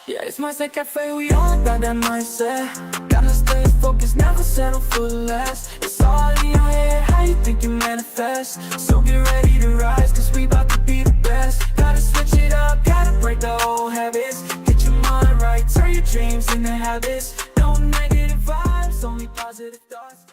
Yeah, it's mindset cafe, we all about that mindset. Gotta stay focused, never settle for less. It's all in your head, how you think you manifest. So get ready to rise, cause we about to be the best. Gotta switch it up, gotta break the old habits. Get your mind right, turn your dreams into habits. No negative vibes, only positive thoughts.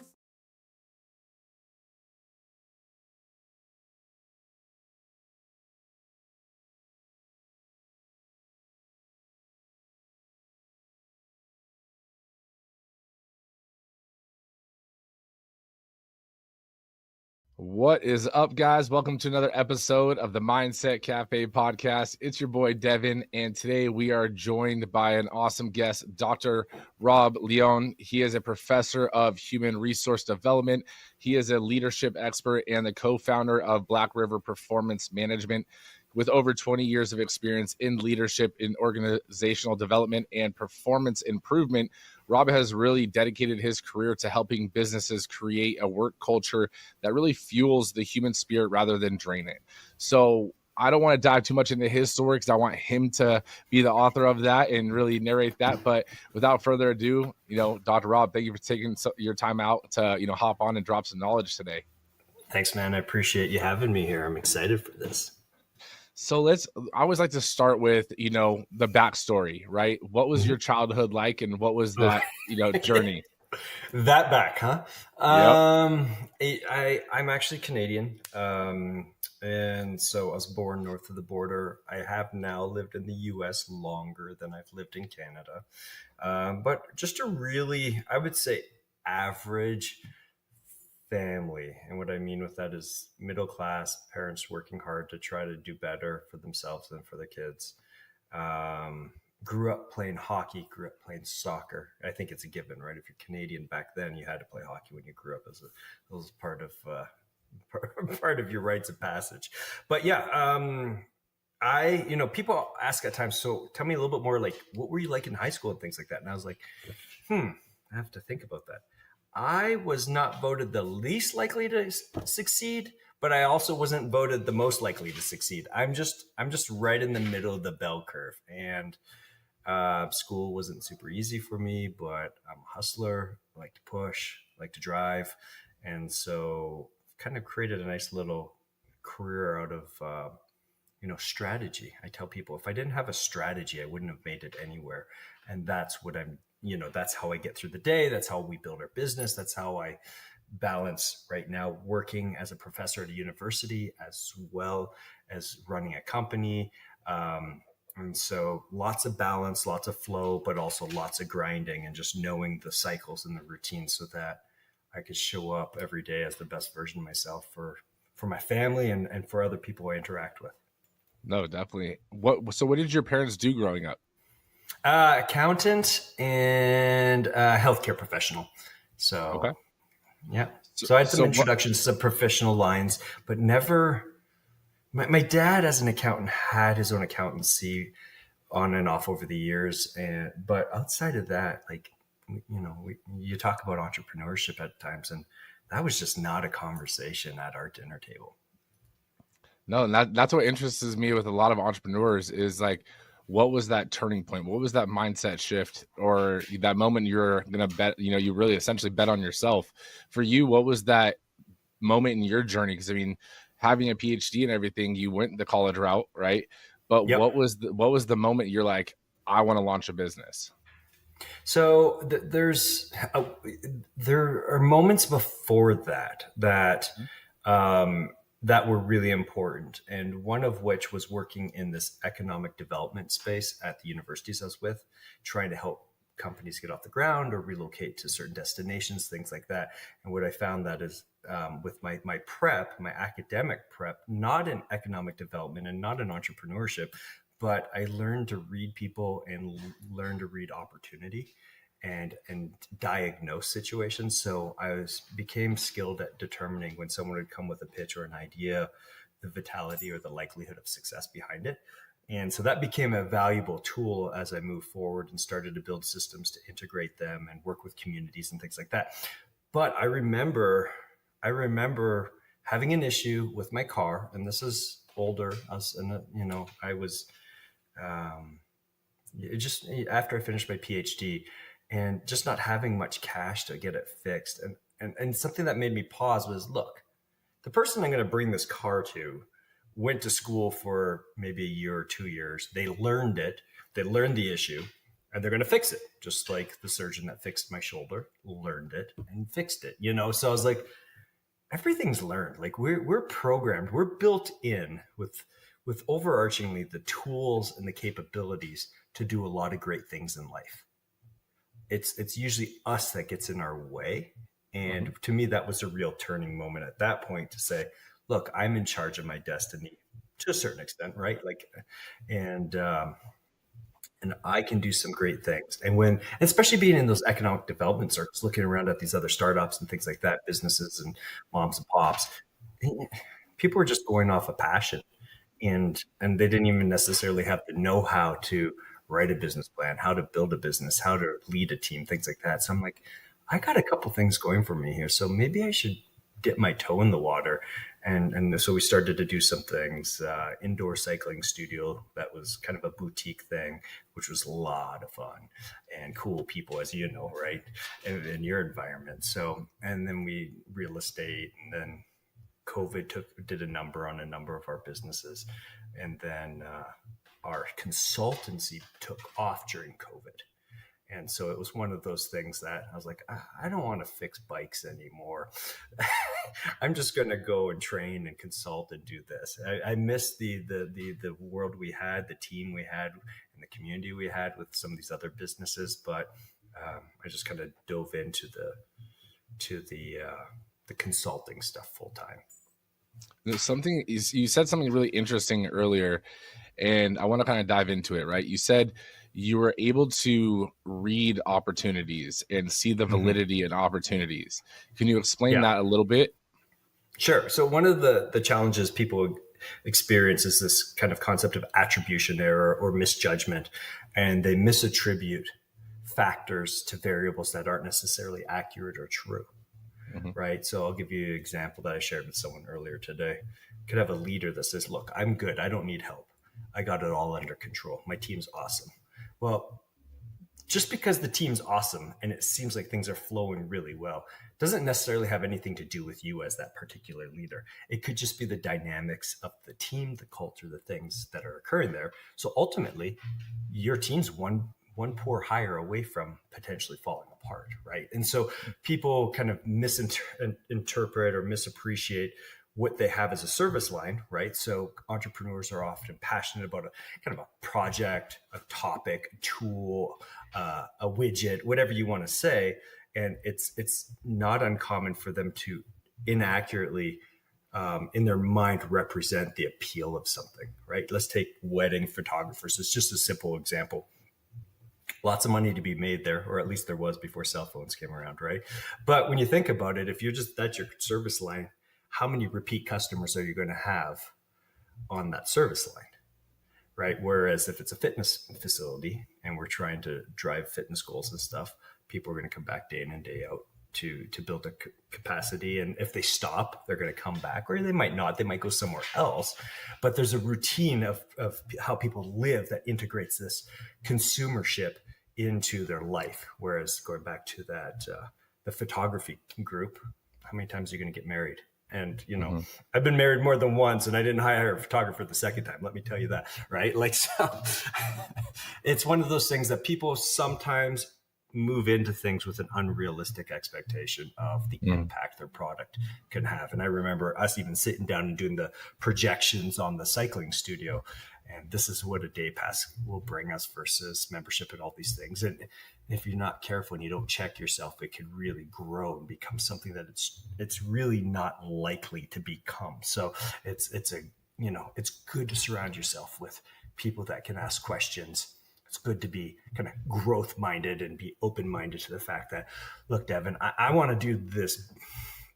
What is up, guys? Welcome to another episode of the Mindset Cafe podcast. It's your boy Devin, and today we are joined by an awesome guest, Dr. Rob Leone. He is a professor of human resource development. He is a leadership expert and the co-founder of Black River Performance Management. With over 20 years of experience in leadership, in organizational development, and performance improvement, Rob has really dedicated his career to helping businesses create a work culture that really fuels the human spirit rather than drain it. So I don't want to dive too much into his story because I want him to be the author of that and really narrate that. But without further ado, Dr. Rob, thank you for taking your time out to, hop on and drop some knowledge today. Thanks, man. I appreciate you having me here. I'm excited for this. So I always like to start with, the backstory, right? What was your childhood like and what was that, journey? That back, huh? Yep. I'm actually Canadian. And so I was born north of the border. I have now lived in the US longer than I've lived in Canada. But just a really, I would say, average family. And what I mean with that is middle class parents working hard to try to do better for themselves and for the kids. Grew up playing hockey, grew up playing soccer. I think it's a given, right? If you're Canadian back then, you had to play hockey when you grew up as it was part of your rites of passage. But yeah, people ask at times, so tell me a little bit more, like, what were you like in high school and things like that? And I was like, I have to think about that. I was not voted the least likely to succeed, but I also wasn't voted the most likely to succeed. I'm just right in the middle of the bell curve, and school wasn't super easy for me. But I'm a hustler, I like to push, like to drive, and so kind of created a nice little career out of strategy. I tell people if I didn't have a strategy, I wouldn't have made it anywhere, and that's what that's how I get through the day. That's how we build our business. That's how I balance right now working as a professor at a university as well as running a company. And so lots of balance, lots of flow, but also lots of grinding and just knowing the cycles and the routines so that I could show up every day as the best version of myself for my family and for other people I interact with. No, definitely. So what did your parents do growing up? Accountant and healthcare professional. So, Okay. yeah. So I had some So introductions to some professional lines, but never. My dad, as an accountant, had his own accountancy on and off over the years, but outside of that, like you talk about entrepreneurship at times, and that was just not a conversation at our dinner table. No, and that's what interests me with a lot of entrepreneurs is like, what was that turning point? What was that mindset shift or that moment you're going to bet, you really essentially bet on yourself? For you, what was that moment in your journey? Because I mean, having a PhD and everything, you went the college route, right? But Yep. what was the moment you're like, I want to launch a business? So there are moments before that that were really important, and one of which was working in this economic development space at the universities I was with, trying to help companies get off the ground or relocate to certain destinations, things like that. And what I found that is with my prep, my academic prep, not in economic development and not in entrepreneurship, but I learned to read people and learn to read opportunity and diagnose situations. So became skilled at determining when someone would come with a pitch or an idea, the vitality or the likelihood of success behind it. And so that became a valuable tool as I moved forward and started to build systems to integrate them and work with communities and things like that. But I remember having an issue with my car, and this is older. I was just after I finished my PhD, and just not having much cash to get it fixed. And something that made me pause was, look, the person I'm going to bring this car to went to school for maybe a year or 2 years. They learned it. They learned the issue, and they're going to fix it. Just like the surgeon that fixed my shoulder learned it and fixed it, So I was like, everything's learned. Like we're programmed, we're built in with overarchingly the tools and the capabilities to do a lot of great things in life. It's usually us that gets in our way. And to me, that was a real turning moment at that point to say, look, I'm in charge of my destiny to a certain extent, right? Like, and I can do some great things. And especially being in those economic development circles, looking around at these other startups and things like that, businesses and moms and pops, people were just going off a passion, and they didn't even necessarily have the know-how to write a business plan, how to build a business, how to lead a team, things like that. So I'm like, I got a couple things going for me here, so maybe I should dip my toe in the water. And so we started to do some things, indoor cycling studio that was kind of a boutique thing, which was a lot of fun and cool people, as you know, right, in your environment. So, and then we real estate, and then COVID did a number on a number of our businesses. And then our consultancy took off during COVID. And so it was one of those things that I was like, I don't want to fix bikes anymore. I'm just going to go and train and consult and do this. I miss the world we had, the team we had, and the community we had with some of these other businesses. But I just kind of dove into the consulting stuff full time. There's something you said something really interesting earlier, and I want to kind of dive into it. Right, you said you were able to read opportunities and see the validity in opportunities. Can you explain that a little bit? Sure. So one of the challenges people experience is this kind of concept of attribution error or misjudgment, and they misattribute factors to variables that aren't necessarily accurate or true. Right. So I'll give you an example that I shared with someone earlier today. Could have a leader that says, look, I'm good. I don't need help. I got it all under control. My team's awesome. Well, just because the team's awesome and it seems like things are flowing really well doesn't necessarily have anything to do with you as that particular leader. It could just be the dynamics of the team, the culture, the things that are occurring there. So ultimately, your team's one poor hire away from potentially falling apart, right? And so people kind of misinterpret or misappreciate what they have as a service line, right? So entrepreneurs are often passionate about a kind of a project, a topic, a tool, a widget, whatever you want to say. And it's not uncommon for them to inaccurately in their mind represent the appeal of something, right? Let's take wedding photographers. It's just a simple example. Lots of money to be made there, or at least there was before cell phones came around, right? But when you think about it, if that's your service line, how many repeat customers are you going to have on that service line, right? Whereas if it's a fitness facility and we're trying to drive fitness goals and stuff, people are going to come back day in and day out to build a capacity. And if they stop, they're going to come back, or they might not, they might go somewhere else. But there's a routine of how people live that integrates this consumership into their life. Whereas going back to that, the photography group, how many times are you going to get married? And, I've been married more than once, and I didn't hire a photographer the second time. Let me tell you that, right? Like, so it's one of those things that people sometimes move into things with an unrealistic expectation of the impact their product can have. And I remember us even sitting down and doing the projections on the cycling studio. And this is what a day pass will bring us versus membership and all these things. And if you're not careful and you don't check yourself, it could really grow and become something that it's really not likely to become. So it's good to surround yourself with people that can ask questions. It's good to be kind of growth minded and be open minded to the fact that, look, Devin, I want to do this.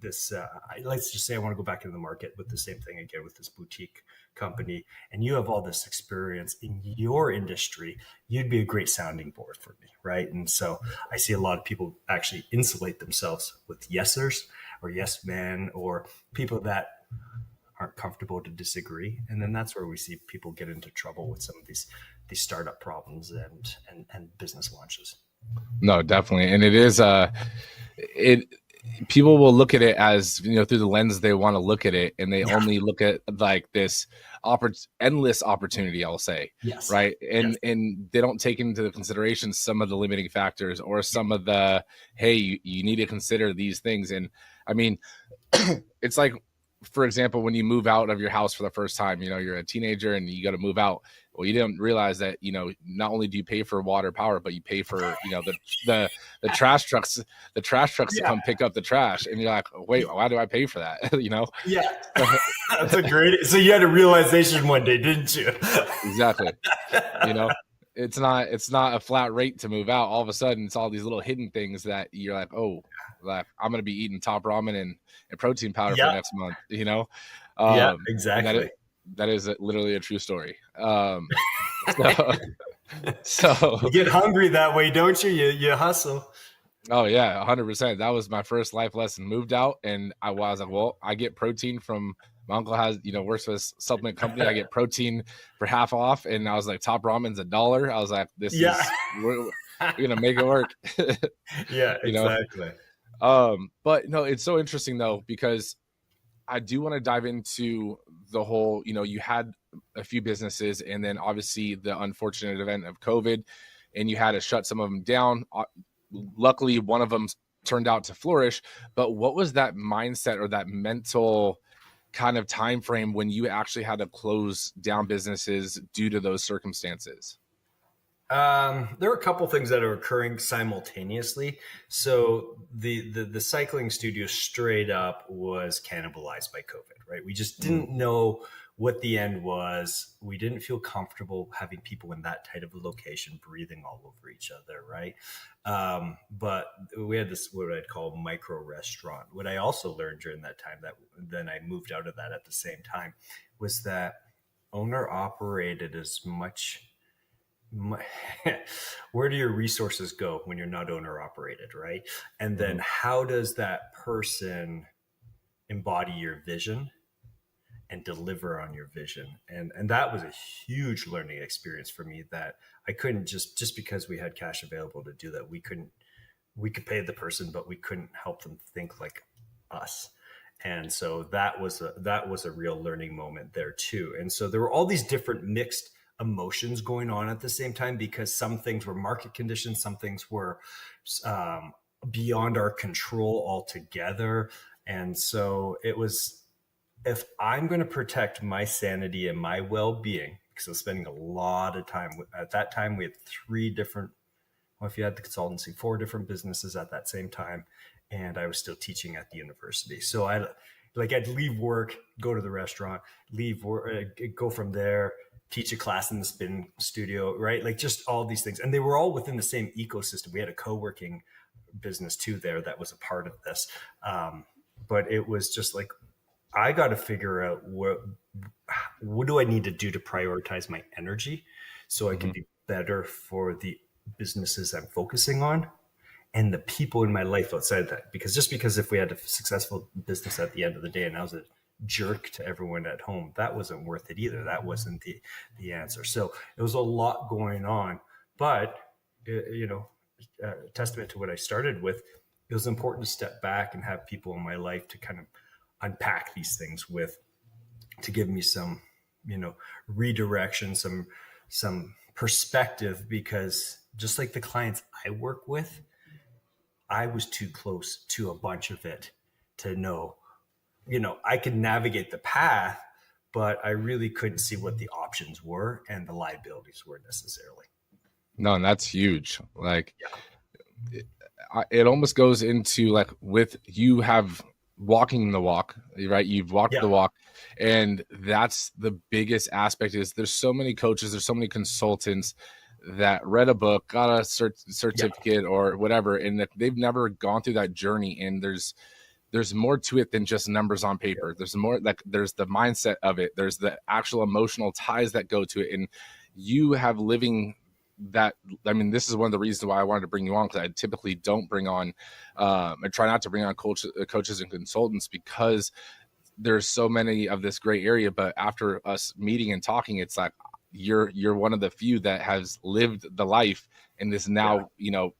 Let's just say I want to go back into the market with the same thing again with this boutique company, and you have all this experience in your industry. You'd be a great sounding board for me, right? And so I see a lot of people actually insulate themselves with yesers or yes men or people that aren't comfortable to disagree. And then that's where we see people get into trouble with some of these startup problems and business launches. No, definitely. And it is it people will look at it as, through the lens they want to look at it, and they only look at like this endless opportunity, I'll say. Yes. Right. And they don't take into consideration some of the limiting factors or some of the, hey, you need to consider these things. And I mean, it's like, for example, when you move out of your house for the first time, you're a teenager and you got to move out. Well, you didn't realize that, not only do you pay for water power, but you pay for, the trash trucks, to come pick up the trash. And you're like, wait, why do I pay for that? Yeah. That's a great, so you had a realization one day, didn't you? Exactly. It's not a flat rate to move out. All of a sudden it's all these little hidden things that you're like, oh, like I'm going to be eating Top Ramen and protein powder for next month, Yeah, exactly. That is literally a true story. So you get hungry that way, don't you? You hustle. Oh yeah, 100%. That was my first life lesson. Moved out, and I was like, well, I get protein from my uncle has, works for a supplement company. I get protein for half off, and I was like, Top Ramen's $1. I was like, we're gonna make it work. Yeah, exactly. But no, it's so interesting though, because I do want to dive into the whole, you had a few businesses, and then obviously the unfortunate event of COVID, and you had to shut some of them down. Luckily, one of them turned out to flourish. But what was that mindset or that mental kind of time frame when you actually had to close down businesses due to those circumstances? There are a couple things that are occurring simultaneously. So the cycling studio straight up was cannibalized by COVID, right? We just didn't know what the end was. We didn't feel comfortable having people in that tight of a location breathing all over each other, right? But we had this, what I'd call micro restaurant. What I also learned during that time, that then I moved out of that at the same time, was that owner operated as much. Where do your resources go when you're not owner operated, right? And then how does that person embody your vision and deliver on your vision? And that was a huge learning experience for me, that I couldn't just because we had cash available to do that, we could pay the person, but we couldn't help them think like us. And so that was a real learning moment there too. And so there were all these different mixed emotions going on at the same time, because some things were market conditions, some things were beyond our control altogether. And so it was, if I'm going to protect my sanity and my well-being, because I was spending a lot of time at that time, we had if you had the consultancy, 4 different businesses at that same time. And I was still teaching at the university. So I'd leave work, go to the restaurant, leave work, go from there, teach a class in the spin studio, right? Like just all these things. And they were all within the same ecosystem. We had a co-working business too there that was a part of this. But it was just like, I got to figure out what do I need to do to prioritize my energy so I can be better for the businesses I'm focusing on and the people in my life outside that. Because if we had a successful business at the end of the day and I was a jerk to everyone at home, that wasn't worth it either. That wasn't the answer. So it was a lot going on, but testament to what I started with, it was important to step back and have people in my life to kind of unpack these things with, to give me some, redirection, some perspective, because just like the clients I work with, I was too close to a bunch of it to know, I could navigate the path, but I really couldn't see what the options were and the liabilities were necessarily. No, and that's huge. Like, it almost goes into like with you have walking the walk, right? You've walked the walk, and that's the biggest aspect. Is there's so many coaches, there's so many consultants that read a book, got a certificate or whatever, and they've never gone through that journey. And there's more to it than just numbers on paper. There's more, like there's the mindset of it. There's the actual emotional ties that go to it. And you have living that. I mean, this is one of the reasons why I wanted to bring you on, because I typically don't bring on, I try not to bring on coaches and consultants, because there's so many of this gray area, but after us meeting and talking, it's like you're one of the few that has lived the life and is now,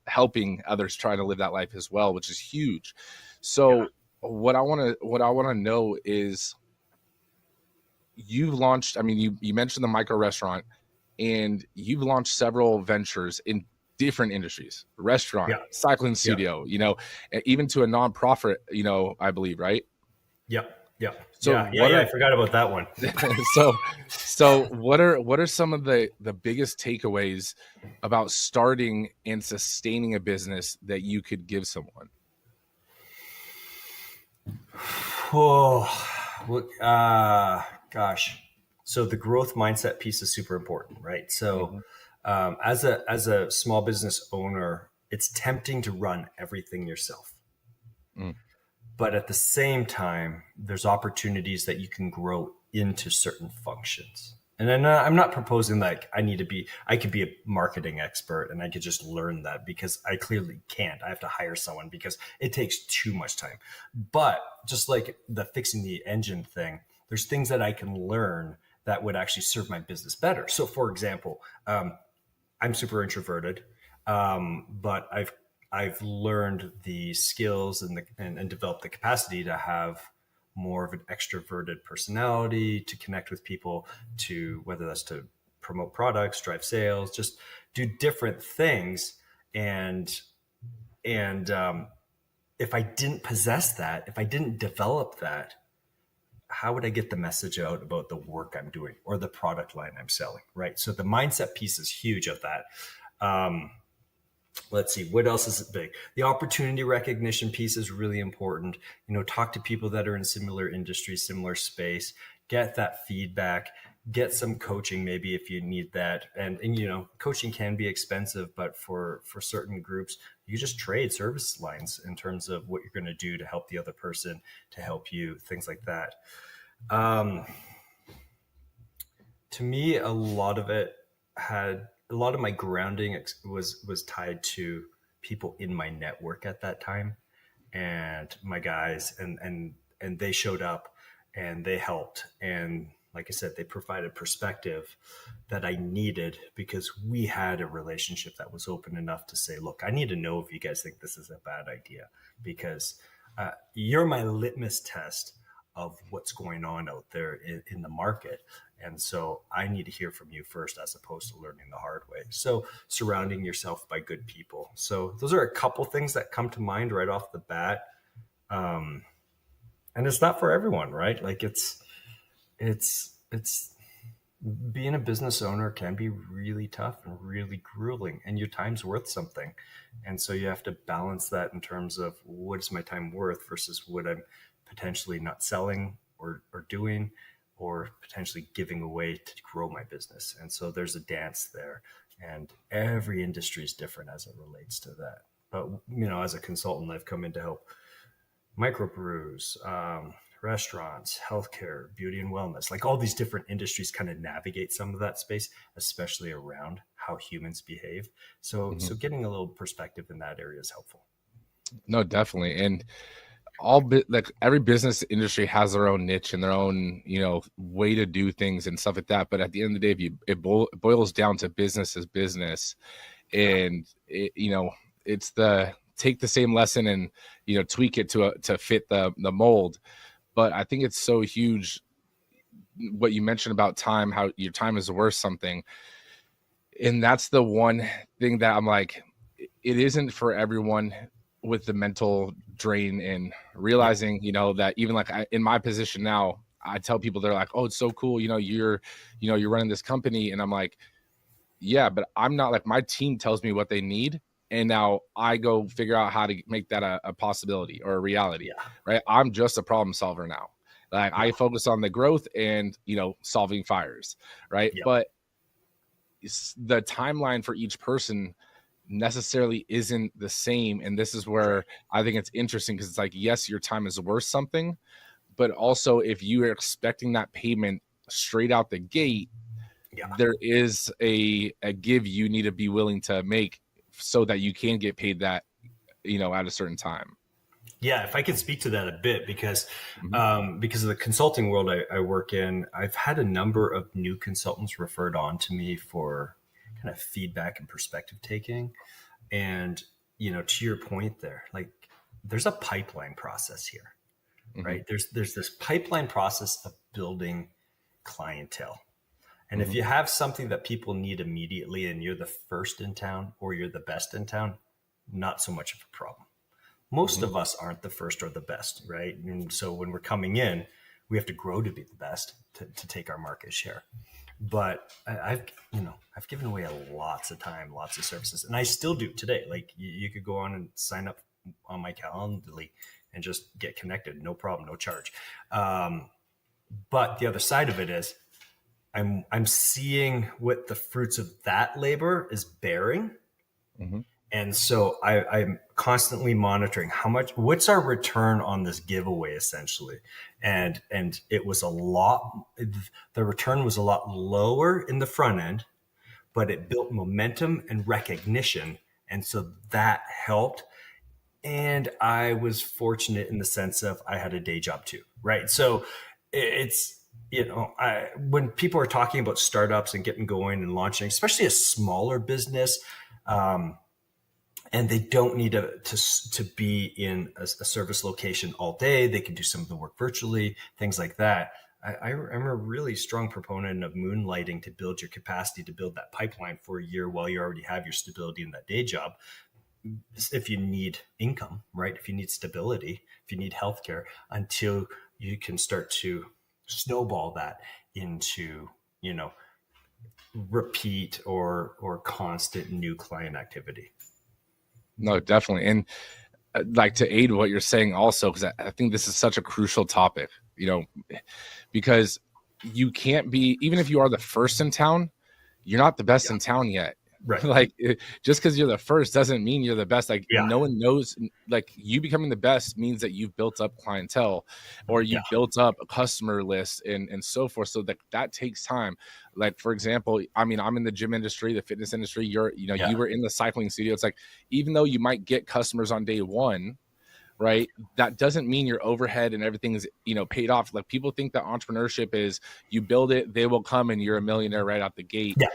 helping others try to live that life as well, which is huge. So what I want to know is, you've launched, I mean, you mentioned the micro restaurant, and you've launched several ventures in different industries, restaurant, cycling studio, even to a nonprofit, I believe, right? So I forgot about that one. so what are some of the biggest takeaways about starting and sustaining a business that you could give someone? Gosh. So the growth mindset piece is super important, right? So as a small business owner, it's tempting to run everything yourself. But at the same time, there's opportunities that you can grow into certain functions. And then I'm not proposing like I could be a marketing expert and I could just learn that, because I clearly can't. I have to hire someone because it takes too much time. But just like the fixing the engine thing, there's things that I can learn that would actually serve my business better. So for example, I'm super introverted, but I've learned the skills and developed the capacity to have more of an extroverted personality, to connect with people, to whether that's to promote products, drive sales, just do different things. And if I didn't possess that, if I didn't develop that, how would I get the message out about the work I'm doing or the product line I'm selling, right? So the mindset piece is huge of that. Let's see, what else is big? The opportunity recognition piece is really important. Talk to people that are in similar industries, similar space, get that feedback, get some coaching maybe if you need that. And coaching can be expensive, but for certain groups, you just trade service lines in terms of what you're going to do to help the other person, to help you, things like that. To me, a lot of my grounding was tied to people in my network at that time, and my guys, and they showed up and they helped. And like I said, they provided perspective that I needed, because we had a relationship that was open enough to say, look, I need to know if you guys think this is a bad idea, because you're my litmus test of what's going on out there in the market. And so I need to hear from you first, as opposed to learning the hard way. So surrounding yourself by good people. So those are a couple things that come to mind right off the bat. And it's not for everyone, right? Like it's being a business owner can be really tough and really grueling, and your time's worth something. And so you have to balance that in terms of, what is my time worth versus what I'm potentially not selling or doing, or potentially giving away to grow my business. And so there's a dance there, and every industry is different as it relates to that. But, as a consultant, I've come in to help microbrews, restaurants, healthcare, beauty and wellness, like all these different industries kind of navigate some of that space, especially around how humans behave. So getting a little perspective in that area is helpful. No, definitely. And like every business industry has their own niche and their own, way to do things and stuff like that. But at the end of the day, it boils down to business is business. And it's take the same lesson and, tweak it to fit the mold. But I think it's so huge what you mentioned about time, how your time is worth something. And that's the one thing that I'm like, it isn't for everyone, with the mental drain and realizing, that even like in my position now, I tell people, they're like, oh, it's so cool. You're running this company. And I'm like, yeah, but I'm not, like, my team tells me what they need. And now I go figure out how to make that a possibility or a reality, right? I'm just a problem solver now. Like I focus on the growth and, solving fires, right? But the timeline for each person necessarily isn't the same. And this is where I think it's interesting, because it's like, yes, your time is worth something, but also if you are expecting that payment straight out the gate, there is a give you need to be willing to make so that you can get paid that, at a certain time. Yeah, if I could speak to that a bit, Mhm. because of the consulting world I work in, I've had a number of new consultants referred on to me for kind of feedback and perspective taking. And, to your point there, like there's a pipeline process here, Mhm. right? There's this pipeline process of building clientele. And if Mhm. you have something that people need immediately and you're the first in town or you're the best in town, not so much of a problem. Most Mhm. of us aren't the first or the best, right? And so when we're coming in, we have to grow to be the best to take our market share. But I've given away lots of time, lots of services, and I still do today. Like you could go on and sign up on my Calendly and just get connected, no problem, no charge. But the other side of it is I'm seeing what the fruits of that labor is bearing. Mhm. And so I'm constantly monitoring what's our return on this giveaway essentially. And it was the return was a lot lower in the front end, but it built momentum and recognition. And so that helped. And I was fortunate in the sense of I had a day job too, right? So it's, when people are talking about startups and getting going and launching, especially a smaller business, and they don't need to be in a service location all day. They can do some of the work virtually, things like that. I'm a really strong proponent of moonlighting to build your capacity to build that pipeline for a year while you already have your stability in that day job. If you need income, right? If you need stability, if you need healthcare, until you can start to snowball that into, repeat or constant new client activity. No, definitely. And like to aid what you're saying also, because I think this is such a crucial topic, because you can't be, even if you are the first in town, you're not the best in town yet. Right. Like just because you're the first doesn't mean you're the best. Like Yeah. no one knows, like you becoming the best means that you've built up clientele or Yeah. you've built up a customer list and so forth. So that takes time. Like for example, I mean, I'm in the gym industry, the fitness industry. You were in the cycling studio. It's like, even though you might get customers on day one, right, that doesn't mean your overhead and everything is paid off. Like people think that entrepreneurship is you build it, they will come, and you're a millionaire right out the gate. Yeah.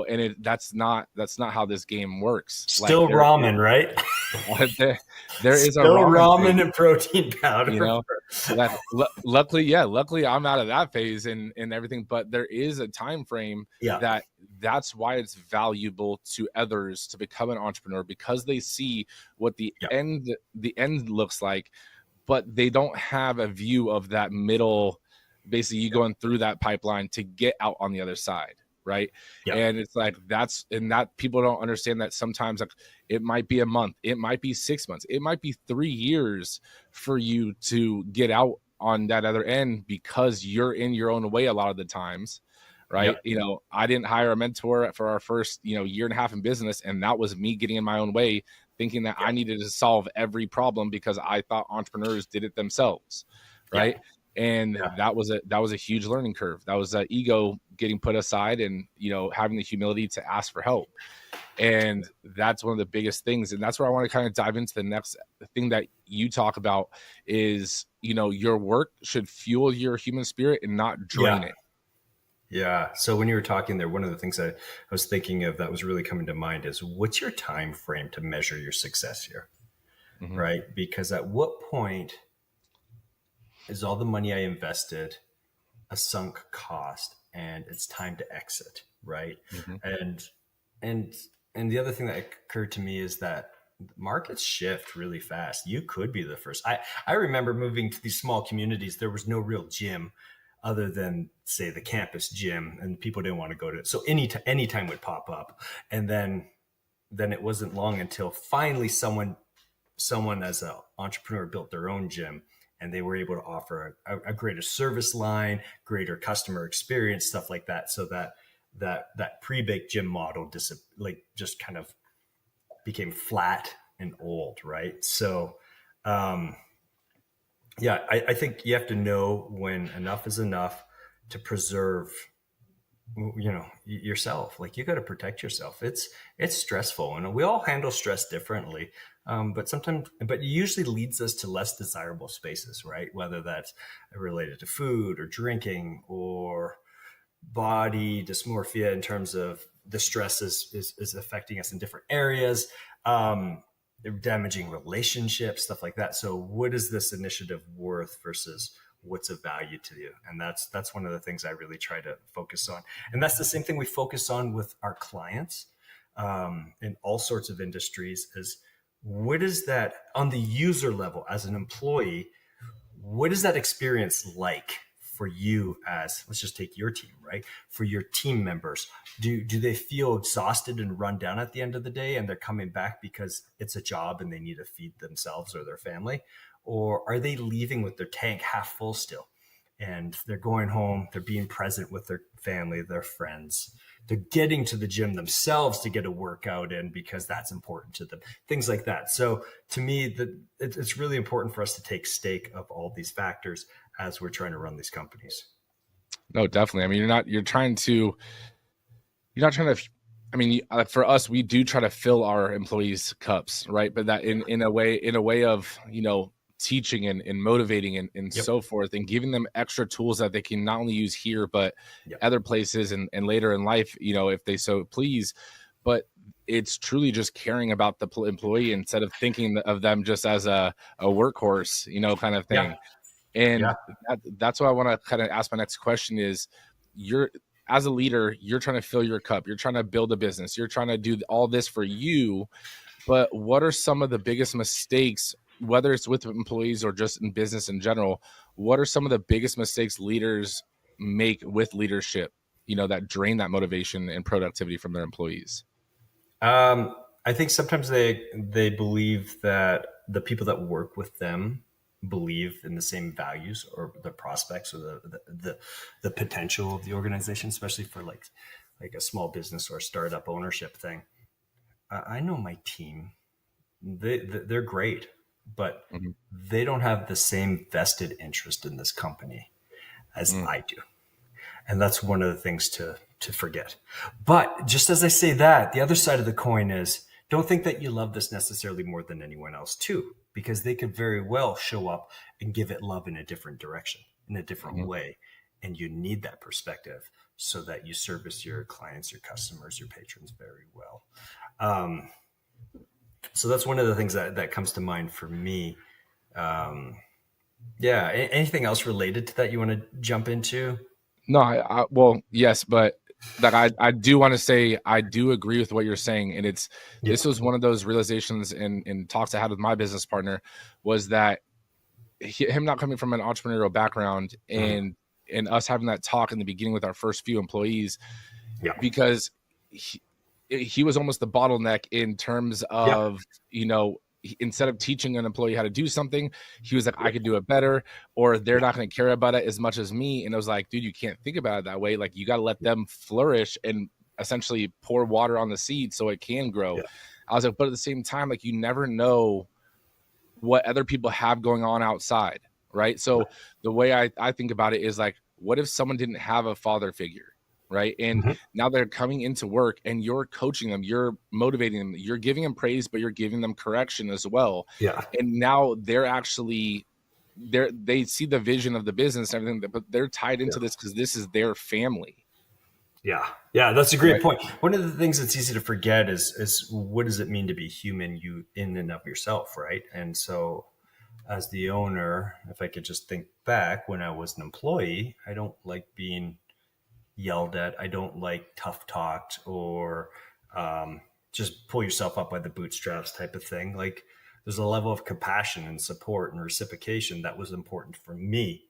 And that's not how this game works. Still Like ramen, right? there is a Still ramen ramen phase, and protein powder. luckily I'm out of that phase and everything, but there is a time frame Yeah. that's why it's valuable to others to become an entrepreneur, because they see what the end looks like, but they don't have a view of that middle, basically you going through that pipeline to get out on the other side, right? And it's like that people don't understand that sometimes, like, it might be a month, it might be 6 months, it might be 3 years for you to get out on that other end, because you're in your own way a lot of the times, right? I didn't hire a mentor for our first year and a half in business, and that was me getting in my own way, thinking that I needed to solve every problem because I thought entrepreneurs did it themselves, right? And that was a huge learning curve. That was ego getting put aside, and having the humility to ask for help. And that's one of the biggest things. And that's where I want to kind of dive into the next thing that you talk about is, your work should fuel your human spirit and not drain it. Yeah. So when you were talking there, one of the things I was thinking of that was really coming to mind is, what's your time frame to measure your success here? Mm-hmm. Right? Because at what point is all the money I invested a sunk cost and it's time to exit? Right. Mm-hmm. And the other thing that occurred to me is that markets shift really fast. You could be the first. I remember moving to these small communities. There was no real gym other than, say, the campus gym, and people didn't want to go to it. So any time would pop up. And then it wasn't long until finally someone as an entrepreneur built their own gym, and they were able to offer a greater service line, greater customer experience, stuff like that. So that pre-baked gym model just kind of became flat and old, right? So I think you have to know when enough is enough to preserve yourself. Like, you got to protect yourself. It's stressful, and we all handle stress differently. But it usually leads us to less desirable spaces, right? Whether that's related to food or drinking or body dysmorphia, in terms of the stress is affecting us in different areas. They're damaging relationships, stuff like that. So what is this initiative worth versus what's of value to you? And that's one of the things I really try to focus on. And that's the same thing we focus on with our clients, in all sorts of industries, is what is that on the user level as an employee? What is that experience like for you? As, let's just take your team, right? For your team members, do they feel exhausted and run down at the end of the day, and they're coming back because it's a job and they need to feed themselves or their family? Or are they leaving with their tank half full still, and they're going home, they're being present with their family, their friends, they're getting to the gym themselves to get a workout in because that's important to them, things like that. So to me, it's really important for us to take stake of all these factors as we're trying to run these companies. No, definitely. I mean, you're not trying to, I mean, for us, we do try to fill our employees' cups, right? But that in a way of, teaching and motivating and Yep. so forth, and giving them extra tools that they can not only use here, but Yep. other places and later in life, if they so please. But it's truly just caring about the employee instead of thinking of them just as a workhorse, kind of thing. Yeah. And Yeah. that's what I want to kind of ask my next question is, you're, as a leader, you're trying to fill your cup. You're trying to build a business. You're trying to do all this for you. But what are some of the biggest mistakes, whether it's with employees or just in business in general? What are some of the biggest mistakes leaders make with leadership, that drain that motivation and productivity from their employees? I think sometimes they believe that the people that work with them believe in the same values or the prospects or the potential of the organization, especially for like a small business or a startup ownership thing. I know my team, they're great, but Mhm. they don't have the same vested interest in this company as Mm. I do. And that's one of the things to forget. But just as I say that, the other side of the coin is, don't think that you love this necessarily more than anyone else too, because they could very well show up and give it love in a different direction, in a different Mhm. way. And you need that perspective so that you service your clients, your customers, your patrons very well. Um, so that's one of the things that comes to mind for me. Um, yeah. Anything else related to that you want to jump into? No, well, yes, but like I do want to say I do agree with what you're saying, and Yeah. this was one of those realizations and talks I had with my business partner, was that him not coming from an entrepreneurial background, Mhm. and us having that talk in the beginning with our first few employees, Yeah. because he was almost the bottleneck in terms Yeah. of, instead of teaching an employee how to do something, he was like, I Yeah. could do it better, or they're Yeah. not going to care about it as much as me. And I was like, dude, you can't think about it that way. Like, you got to let them flourish and essentially pour water on the seed so it can grow. Yeah. I was like, but at the same time, like, you never know what other people have going on outside, right? So the way I think about it is like, what if someone didn't have a father figure, right? And Mhm. now they're coming into work and you're coaching them, you're motivating them, you're giving them praise, but you're giving them correction as well. Yeah. And now they're actually they see the vision of the business and everything, but they're tied into this because this is their family. Yeah. Yeah. That's a great Right. point. One of the things that's easy to forget is what does it mean to be human, you in and of yourself, right? And so as the owner, if I could just think back when I was an employee, I don't like being yelled at. I don't like tough talked or just pull yourself up by the bootstraps type of thing. Like, there's a level of compassion and support and reciprocation that was important for me.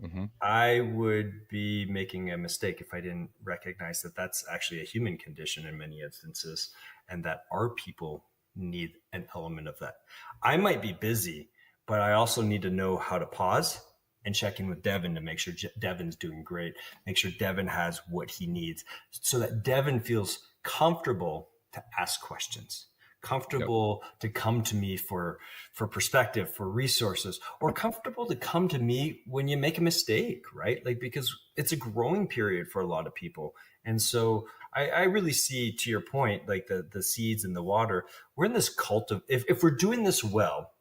Mm-hmm. I would be making a mistake if I didn't recognize that that's actually a human condition in many instances, and that our people need an element of that. I might be busy, but I also need to know how to pause and check in with Devin to make sure Devin's doing great, make sure Devin has what he needs so that Devin feels comfortable to ask questions, comfortable to come to me for perspective, for resources, or comfortable to come to me when you make a mistake, right? Like, because it's a growing period for a lot of people. And so I really see, to your point, like the seeds in the water, we're in this cult of, if we're doing this well,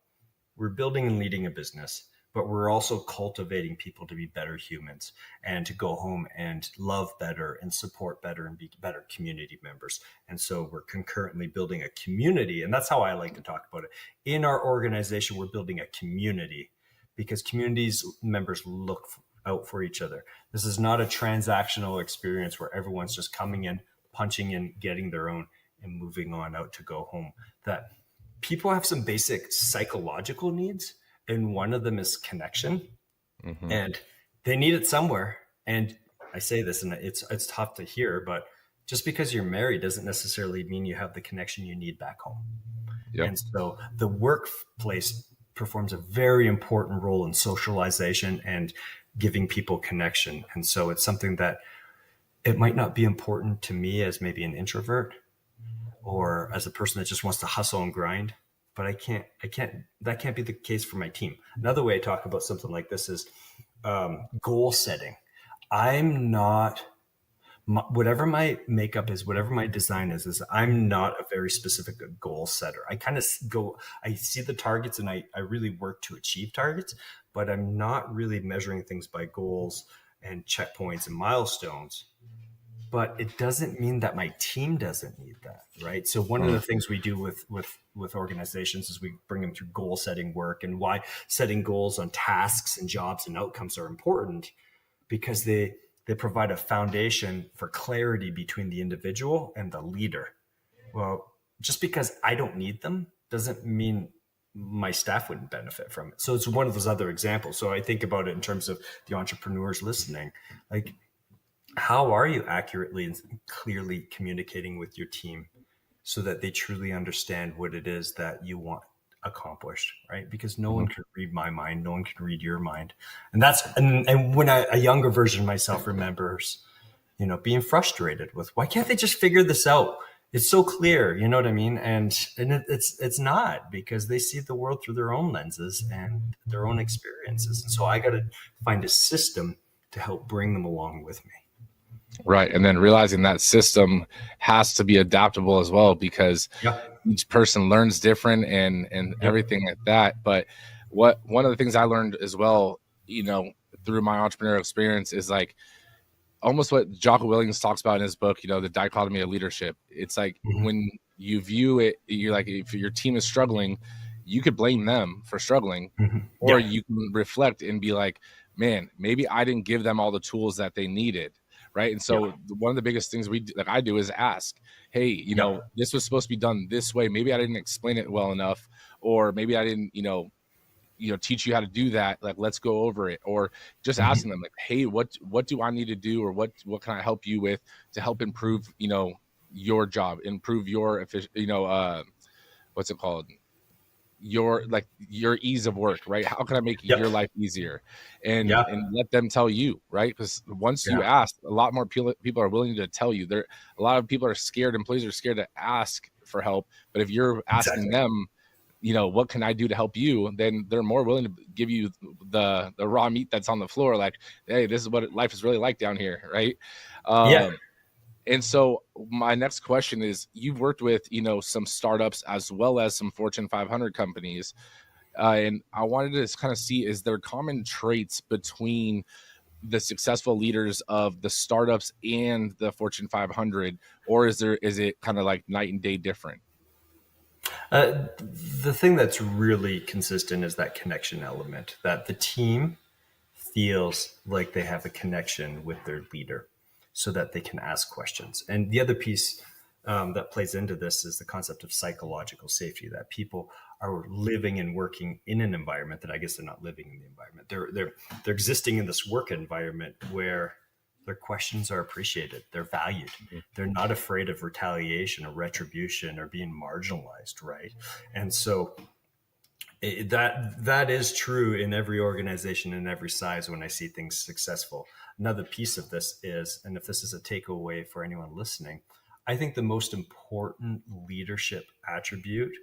we're building and leading a business, but we're also cultivating people to be better humans and to go home and love better and support better and be better community members. And so we're concurrently building a community. And that's how I like to talk about it. In our organization, we're building a community because communities members look out for each other. This is not a transactional experience where everyone's just coming in, punching in, getting their own and moving on out to go home. That people have some basic psychological needs. And one of them is connection, and they need it somewhere. And I say this, and it's tough to hear, but just because you're married doesn't necessarily mean you have the connection you need back home. Yep. And so the workplace performs a very important role in socialization and giving people connection. And so it's something that it might not be important to me as maybe an introvert or as a person that just wants to hustle and grind. But that can't be the case for my team. Another way I talk about something like this is goal setting. I'm not, whatever my makeup is, whatever my design is I'm not a very specific goal setter. I kind of I see the targets and I really work to achieve targets, but I'm not really measuring things by goals and checkpoints and milestones. But it doesn't mean that my team doesn't need that, right? So one of the things we do with organizations is we bring them through goal setting work, and why setting goals on tasks and jobs and outcomes are important, because they provide a foundation for clarity between the individual and the leader. Well, just because I don't need them doesn't mean my staff wouldn't benefit from it. So it's one of those other examples. So I think about it in terms of the entrepreneurs listening, like, how are you accurately and clearly communicating with your team so that they truly understand what it is that you want accomplished, right? Because no one can read my mind, no one can read your mind. And and when a younger version of myself remembers, being frustrated with, why can't they just figure this out? It's so clear, you know what I mean? And it's not, because they see the world through their own lenses and their own experiences. And so I got to find a system to help bring them along with me. Right. And then realizing that system has to be adaptable as well, because each person learns different and everything like that. But one of the things I learned as well, through my entrepreneurial experience is like almost what Jocko Willings talks about in his book, the dichotomy of leadership. It's like when you view it, you're like, if your team is struggling, you could blame them for struggling, or you can reflect and be like, man, maybe I didn't give them all the tools that they needed. Right. And so one of the biggest things I do is ask, hey, this was supposed to be done this way. Maybe I didn't explain it well enough, or maybe I didn't, teach you how to do that. Like, let's go over it. Or just asking them like, hey, what do I need to do? Or what can I help you with to help improve, your job, improve your what's it called? Your ease of work, right? How can I make your life easier? And let them tell you, right? Because once you ask, a lot more people are willing to tell you. A lot of people are scared, employees are scared to ask for help. But if you're asking them, what can I do to help you? Then they're more willing to give you the raw meat that's on the floor. Like, hey, this is what life is really like down here, right? And so my next question is, you've worked with, some startups as well as some Fortune 500 companies. And I wanted to kind of see, is there common traits between the successful leaders of the startups and the Fortune 500, or is it kind of like night and day different? The thing that's really consistent is that connection element, that the team feels like they have a connection with their leader, so that they can ask questions. And the other piece that plays into this is the concept of psychological safety, that people are living and working in an environment that, I guess they're not living in the environment. They're existing in this work environment where their questions are appreciated. They're valued. They're not afraid of retaliation or retribution or being marginalized, right? And so that is true in every organization, in every size, when I see things successful. Another piece of this is, and if this is a takeaway for anyone listening, I think the most important leadership attribute,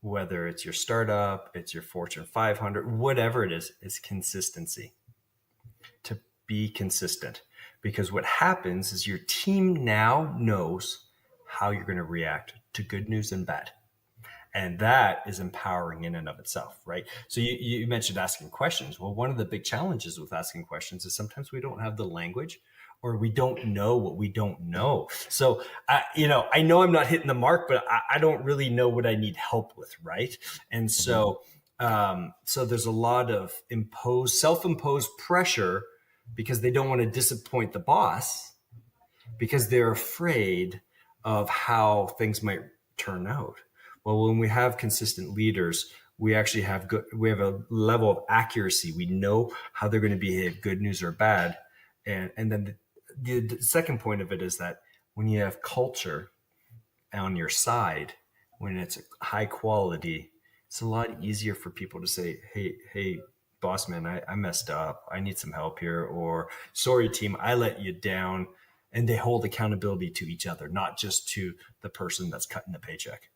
whether it's your startup, it's your Fortune 500, whatever it is consistency. To be consistent, because what happens is your team now knows how you're going to react to good news and bad. And that is empowering in and of itself, right? So you mentioned asking questions. Well, one of the big challenges with asking questions is sometimes we don't have the language, or we don't know what we don't know. So, I know I'm not hitting the mark, but I don't really know what I need help with, right? And so, so there's a lot of self-imposed pressure because they don't want to disappoint the boss, because they're afraid of how things might turn out. Well, when we have consistent leaders, we actually have a level of accuracy. We know how they're going to behave, good news or bad. And then the second point of it is that when you have culture on your side, when it's high quality, it's a lot easier for people to say, hey, boss man, I messed up. I need some help here. Or sorry, team, I let you down. And they hold accountability to each other, not just to the person that's cutting the paycheck.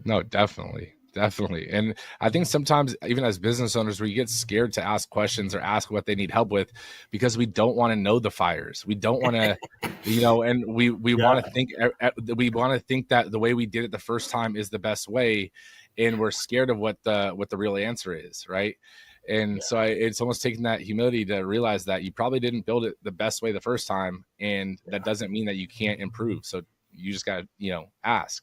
No, definitely. And I think sometimes even as business owners, we get scared to ask questions or ask what they need help with because we don't want to know the fires. We don't want to, and we want to think that the way we did it the first time is the best way. And we're scared of what the real answer is. Right. And so it's almost taking that humility to realize that you probably didn't build it the best way the first time. And that doesn't mean that you can't improve. So you just got to, ask.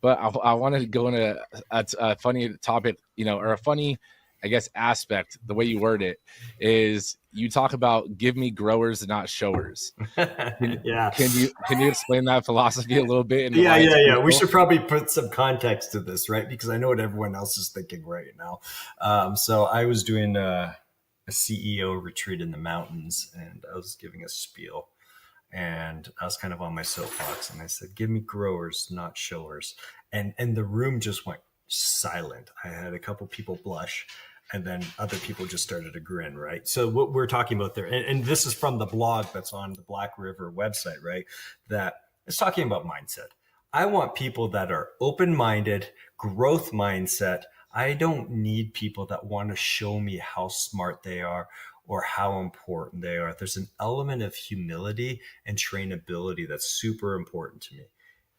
But I wanted to go into a funny topic, or a funny, I guess, aspect. The way you word it is you talk about give me growers, not showers. Can you explain that philosophy a little bit? Yeah. We should probably put some context to this, right? Because I know what everyone else is thinking right now. So I was doing a CEO retreat in the mountains, and I was giving a spiel. And I was kind of on my soapbox, and I said, give me growers, not showers. And the room just went silent. I had a couple people blush, and then other people just started to grin, right? So what we're talking about there, and this is from the blog that's on the Black River website, right? That it's talking about mindset. I want people that are open-minded, growth mindset. I don't need people that want to show me how smart they are or how important they are. There's an element of humility and trainability that's super important to me.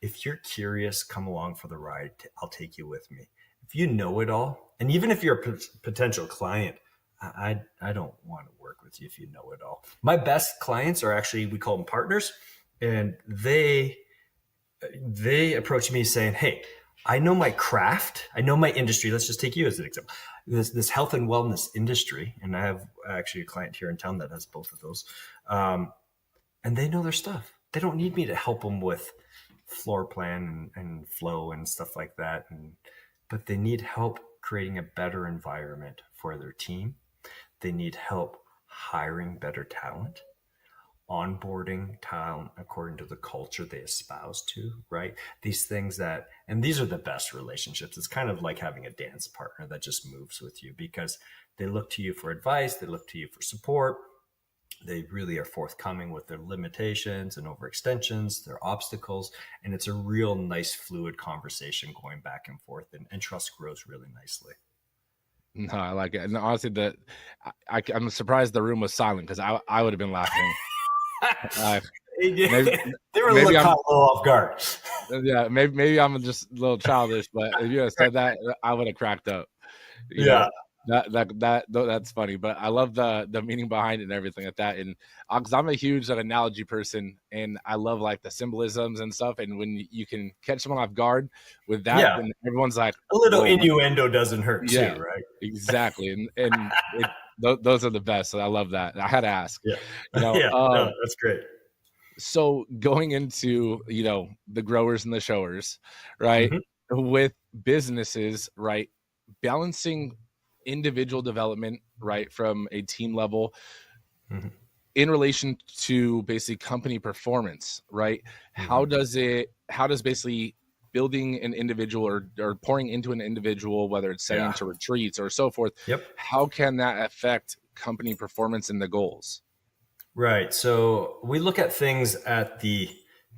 If you're curious, come along for the ride. I'll take you with me. If you know it all, and even if you're a potential client, I don't want to work with you if you know it all. My best clients are actually, we call them partners, and they approach me saying, hey, I know my craft. I know my industry. Let's just take you as an example. This health and wellness industry. And I have actually a client here in town that has both of those. And they know their stuff. They don't need me to help them with floor plan and flow and stuff like that. But they need help creating a better environment for their team. They need help hiring better talent, onboarding talent according to the culture they espouse to, right? These things and these are the best relationships. It's kind of like having a dance partner that just moves with you because they look to you for advice. They look to you for support. They really are forthcoming with their limitations and overextensions, their obstacles. And it's a real nice fluid conversation going back and forth, and trust grows really nicely. No, I like it. And honestly, I'm surprised the room was silent because I would have been laughing. They were a little off guard. Yeah, maybe I'm just a little childish, but if you had said that, I would have cracked up. You know, that's funny. But I love the meaning behind it and everything like that. And because I'm a huge analogy person, and I love like the symbolisms and stuff. And when you can catch someone off guard with that, then everyone's like, a little innuendo doesn't hurt too, right? Exactly. And those are the best. So I love that. I had to ask. That's great. So going into, the growers and the showers, right? Mm-hmm. With businesses, right? Balancing individual development, right? From a team level in relation to basically company performance, right? Mm-hmm. How does basically building an individual or pouring into an individual, whether it's sending to retreats or so forth, how can that affect company performance and the goals? Right. So we look at things at the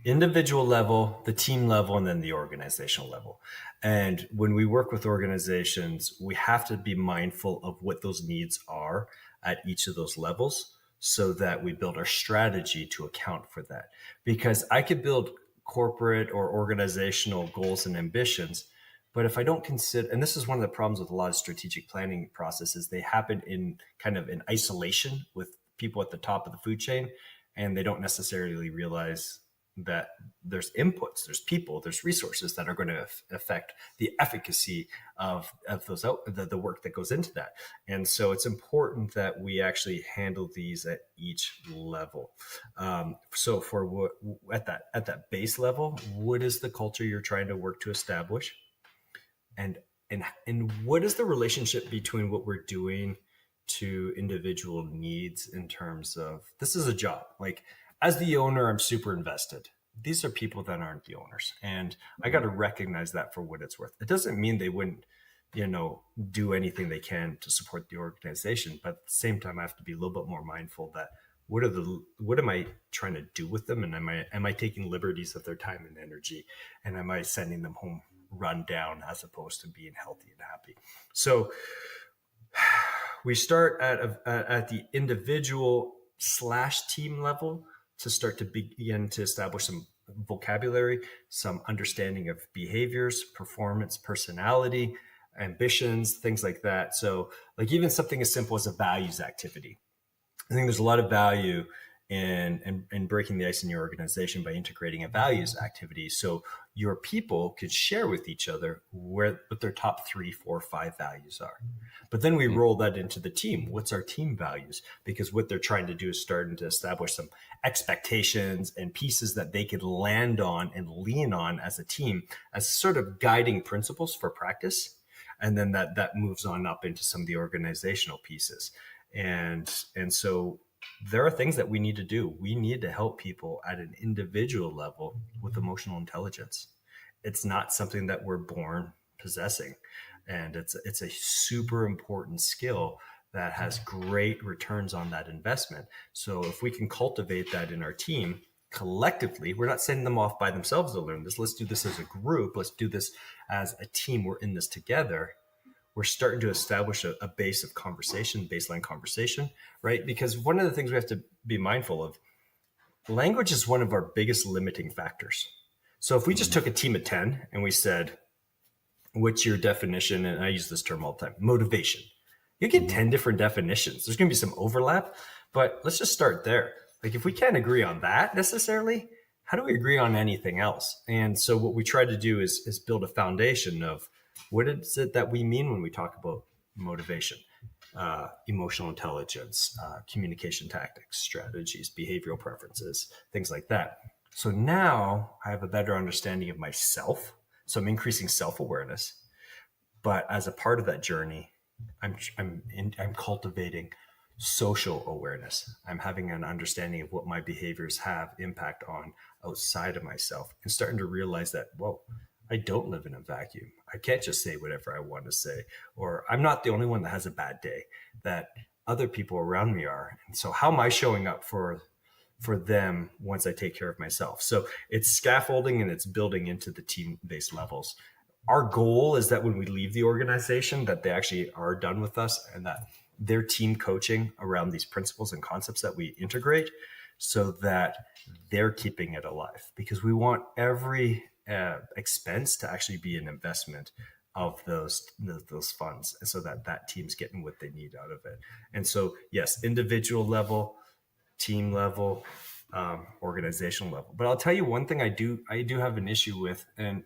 individual level, the team level, and then the organizational level. And when we work with organizations, we have to be mindful of what those needs are at each of those levels so that we build our strategy to account for that. Because I could build corporate or organizational goals and ambitions, but if I don't consider, and this is one of the problems with a lot of strategic planning processes, they happen in kind of in isolation with people at the top of the food chain, and they don't necessarily realize that there's inputs, there's people, there's resources that are going to affect the efficacy of the work that goes into that. And so it's important that we actually handle these at each level. So for what at that base level, what is the culture you're trying to work to establish? And what is the relationship between what we're doing to individual needs in terms of, this is a job. Like, as the owner, I'm super invested. These are people that aren't the owners. And I got to recognize that for what it's worth. It doesn't mean they wouldn't, do anything they can to support the organization. But at the same time, I have to be a little bit more mindful that what am I trying to do with them? And am I taking liberties of their time and energy? And am I sending them home run down as opposed to being healthy and happy? So we start at the individual / team level to start to begin to establish some vocabulary, some understanding of behaviors, performance, personality, ambitions, things like that. So like even something as simple as a values activity. I think there's a lot of value in breaking the ice in your organization by integrating a values activity. So your people could share with each other what their top 3, 4, 5 values are. But then we roll that into the team. What's our team values? Because what they're trying to do is starting to establish some expectations and pieces that they could land on and lean on as a team as sort of guiding principles for practice. And then that moves on up into some of the organizational pieces. And so there are things that we need to do. We need to help people at an individual level with emotional intelligence. It's not something that we're born possessing. And it's a super important skill that has great returns on that investment. So if we can cultivate that in our team collectively, we're not sending them off by themselves to learn this. Let's do this as a group. Let's do this as a team. We're in this together. We're starting to establish a base of conversation, baseline conversation, right? Because one of the things we have to be mindful of, language is one of our biggest limiting factors. So if we just took a team of 10 and we said, what's your definition? And I use this term all the time, motivation. You get 10 different definitions. There's going to be some overlap, but let's just start there. Like if we can't agree on that necessarily, how do we agree on anything else? And so what we try to do is build a foundation of, what is it that we mean when we talk about motivation, emotional intelligence, communication tactics, strategies, behavioral preferences, things like that. So now I have a better understanding of myself. So I'm increasing self-awareness. But as a part of that journey, I'm cultivating social awareness. I'm having an understanding of what my behaviors have impact on outside of myself and starting to realize that, whoa, I don't live in a vacuum. I can't just say whatever I want to say, or I'm not the only one that has a bad day, that other people around me are. And so how am I showing up for them once I take care of myself? So it's scaffolding and it's building into the team-based levels. Our goal is that when we leave the organization, that they actually are done with us and that they're team coaching around these principles and concepts that we integrate so that they're keeping it alive, because we want every expense to actually be an investment of those funds, and so that team's getting what they need out of it. And so yes, individual level, team level, organizational level. But I'll tell you one thing I do have an issue with, and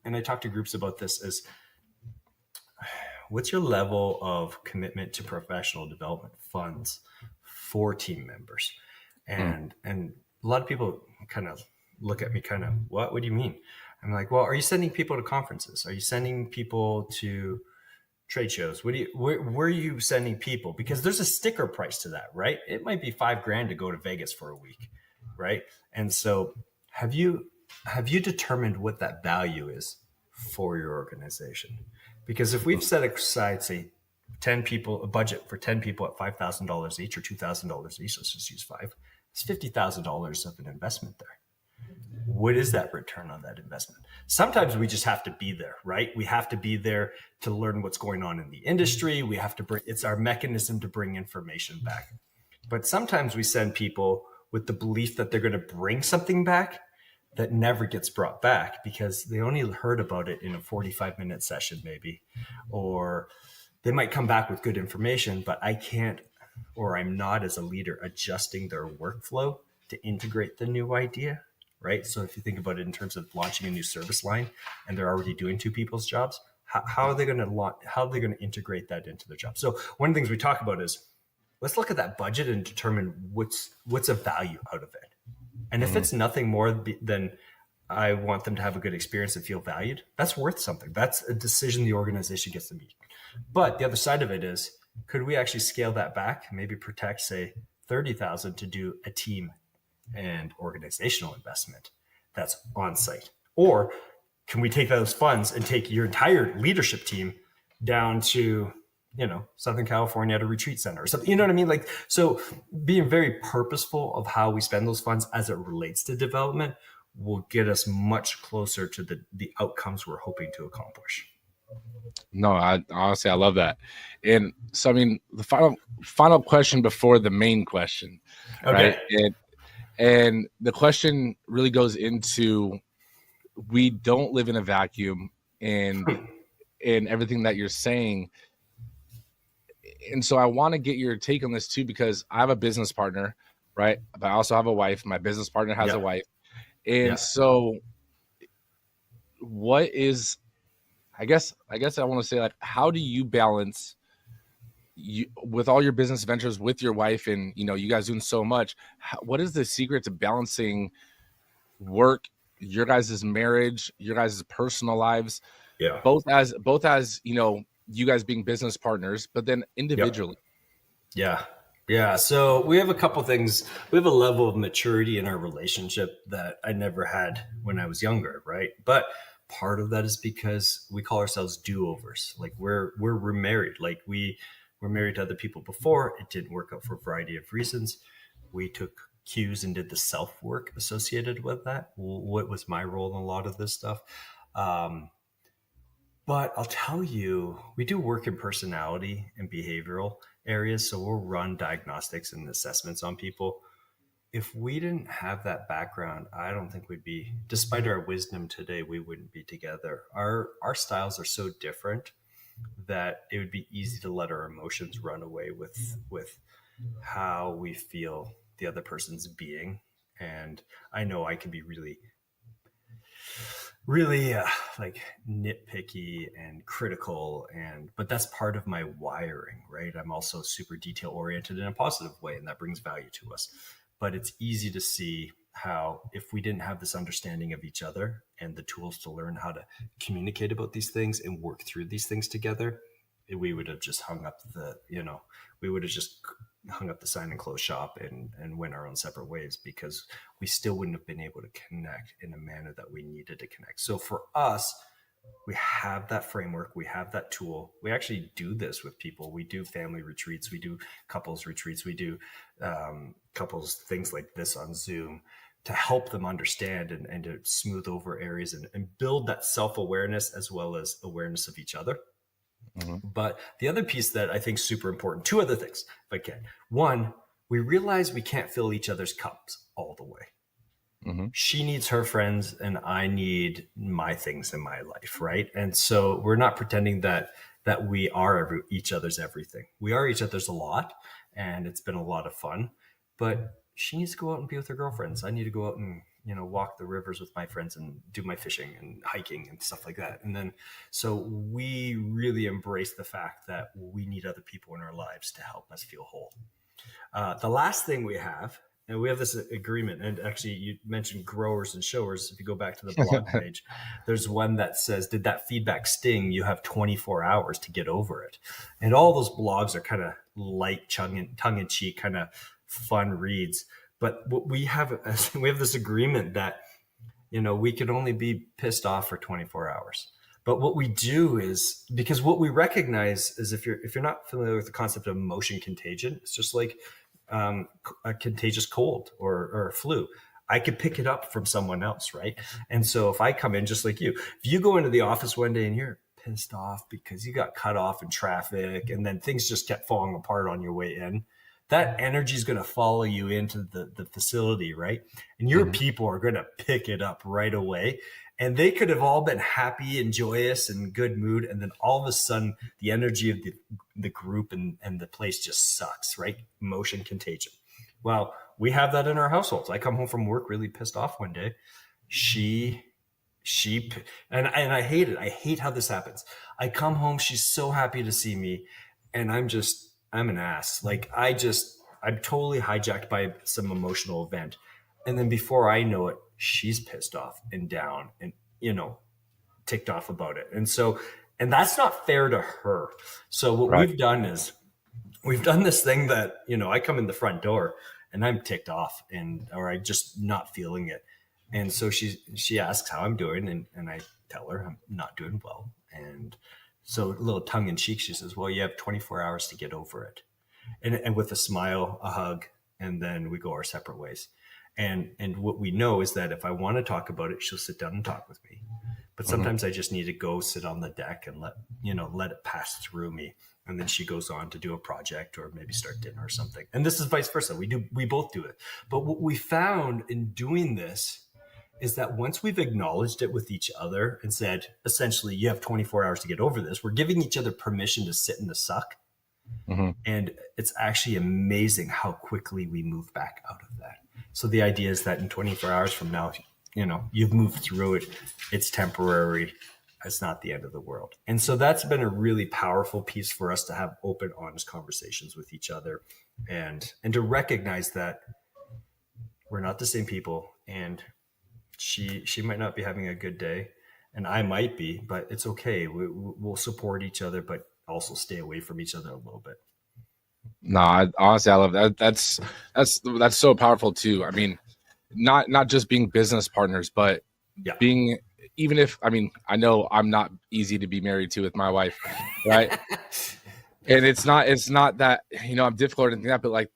I talk to groups about this, is what's your level of commitment to professional development funds for team members? And a lot of people kind of look at me kind of, what do you mean? I'm like, well, are you sending people to conferences? Are you sending people to trade shows? Where are you sending people? Because there's a sticker price to that, right? It might be $5,000 to go to Vegas for a week, right? And so have you determined what that value is for your organization? Because if we've set aside, say, 10 people, a budget for 10 people at $5,000 each or $2,000 each, let's just use 5, it's $50,000 of an investment there. what is that return on that investment? Sometimes we just have to be there, right? We have to be there to learn what's going on in the industry. We have to it's our mechanism to bring information back. But sometimes we send people with the belief that they're going to bring something back that never gets brought back because they only heard about it in a 45-minute session, maybe, or they might come back with good information, but I can't, or I'm not as a leader adjusting their workflow to integrate the new idea, right? So if you think about it in terms of launching a new service line and they're already doing two people's jobs, how are they going to integrate that into their job? So one of the things we talk about is let's look at that budget and determine what's a value out of it. And if it's nothing more than I want them to have a good experience and feel valued, that's worth something. That's a decision the organization gets to make. But the other side of it is, could we actually scale that back? Maybe protect, say, $30,000 to do a team and organizational investment that's on site? Or can we take those funds and take your entire leadership team down to, Southern California at a retreat center or something, you know what I mean? Like, so being very purposeful of how we spend those funds as it relates to development will get us much closer to the outcomes we're hoping to accomplish. No, I honestly, I love that. And so, I mean, the final question before the main question, okay. Right? And the question really goes into, we don't live in a vacuum, and everything that you're saying. And so I want to get your take on this too, because I have a business partner, right? But I also have a wife. My business partner has a wife. And so what is, I guess I want to say, like, how do you balance with all your business ventures with your wife, and, you guys doing so much, what is the secret to balancing work, your guys' marriage, your guys' personal lives, both as, you guys being business partners, but then individually? Yeah. So we have a couple things. We have a level of maturity in our relationship that I never had when I was younger, right? But part of that is because we call ourselves do-overs. Like we're remarried. Like we were married to other people before. It didn't work out for a variety of reasons. We took cues and did the self-work associated with that. What was my role in a lot of this stuff? But I'll tell you, we do work in personality and behavioral areas. So we'll run diagnostics and assessments on people. If we didn't have that background, I don't think we'd be, despite our wisdom today, we wouldn't be together. Our styles are so different that it would be easy to let our emotions run away with how we feel the other person's being. And I know I can be really like nitpicky and critical, but that's part of my wiring, right? I'm also super detail oriented in a positive way, and that brings value to us. But it's easy to see how if we didn't have this understanding of each other and the tools to learn how to communicate about these things and work through these things together, we would have just hung up the sign and close shop and went our own separate ways, because we still wouldn't have been able to connect in a manner that we needed to connect. So for us, we have that framework, we have that tool. We actually do this with people. We do family retreats, we do couples retreats, we do couples things like this on Zoom to help them understand and to smooth over areas and build that self-awareness as well as awareness of each other. Mm-hmm. But the other piece that I think is super important, two other things, if I can. One, we realize we can't fill each other's cups all the way. Mm-hmm. She needs her friends and I need my things in my life, right? And so we're not pretending that we are each other's everything. We are each other's a lot, and it's been a lot of fun. But she needs to go out and be with her girlfriends. I need to go out and walk the rivers with my friends and do my fishing and hiking and stuff like that. And then, so we really embrace the fact that we need other people in our lives to help us feel whole. The last thing we have, and we have this agreement, and actually you mentioned growers and showers. If you go back to the blog page, there's one that says, did that feedback sting? You have 24 hours to get over it. And all those blogs are kind of light, tongue-in-cheek, kind of fun reads. But what we have this agreement that, we can only be pissed off for 24 hours. But what we do is, because what we recognize is, if you're not familiar with the concept of motion contagion, it's just like a contagious cold or flu. I could pick it up from someone else, right? And so if I come in just like you, if you go into the office one day and you're pissed off because you got cut off in traffic and then things just kept falling apart on your way in, that energy is going to follow you into the facility, right? And your people are going to pick it up right away. And they could have all been happy and joyous and good mood. And then all of a sudden, the energy of the group and the place just sucks, right? Emotion contagion. Well, we have that in our households. I come home from work really pissed off one day. And I hate it. I hate how this happens. I come home, she's so happy to see me, and I'm an ass. Like I'm totally hijacked by some emotional event. And then before I know it, she's pissed off and down and, ticked off about it. And that's not fair to her. So what we've done is we've done this thing that, I come in the front door and I'm ticked off or I'm just not feeling it. And so she asks how I'm doing and I tell her I'm not doing well. And so a little tongue in cheek, she says, well, you have 24 hours to get over it. And with a smile, a hug, and then we go our separate ways. And what we know is that if I want to talk about it, she'll sit down and talk with me. But sometimes I just need to go sit on the deck and let it pass through me. And then she goes on to do a project or maybe start dinner or something. And this is vice versa. We both do it. But what we found in doing this is that once we've acknowledged it with each other and said, essentially, you have 24 hours to get over this, we're giving each other permission to sit in the suck. And it's actually amazing how quickly we move back out of that. So the idea is that in 24 hours from now, you've moved through it. It's temporary. It's not the end of the world. And so that's been a really powerful piece for us to have open, honest conversations with each other and to recognize that we're not the same people. And she might not be having a good day and I might be, but it's okay. We'll support each other, but also stay away from each other a little bit. No, honestly, I love that. That's so powerful too. I mean, not just being business partners, but being, even if, I know I'm not easy to be married to with my wife, right? And it's not that, I'm difficult or anything like that, but like